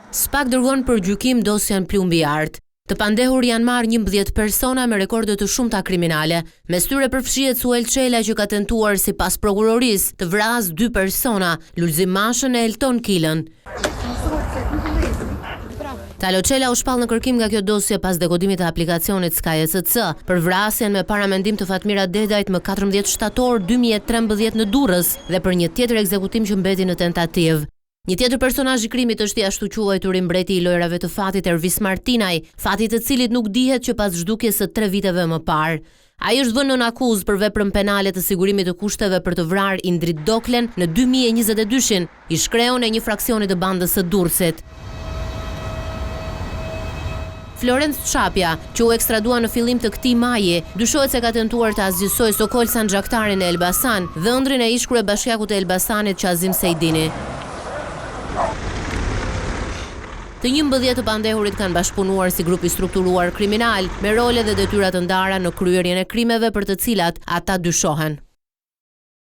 SPAK dërgon për gjykim dosjen Plumbi Art. Të pandehur janë marrë 11 persona me rekorde të shumta kriminale. Mes tyre përfshihet Suel Çela që ka tentuar sipas prokurorisë të vrasë 2 persona, Lulzim Mashën e Elton Kilën. Talo Çela u shpall në kërkim nga kjo dosje pas dekodimit të aplikacionit Sky SC për vrasjen me paramendim të Fatmira Dedajt më 14 shtator 2013 në Durrës dhe për një tjetër ekzekutim që mbeti në tentativë. Një tjetër personazh i krimit është i ashtu quajtur i mbreti i lojrave të fatit Ervis Martinaj, fati i të cilit nuk dihet që pas zhdukjes së 3 viteve më parë. Ai është vënë në akuzë për veprën penale të sigurimit të kushteve për të vrarë Indrit Doklen në 2022-shin, i shkreun e një fraksioni të bandës së Durrësit. Florenc Çapja, që u ekstradua në fillim të këtij maji, dyshohet se ka tentuar të azgjësojë Sokol Sanxhaktarin e Elbasan dhe ëndrin e ish kryebashkiakut të Elbasanit Qazim Sejdini. Të 11 të pandehurit kanë bashkëpunuar si grup i strukturuar kriminal me role dhe detyra të ndara në kryerjen e krimeve për të cilat ata dyshohen.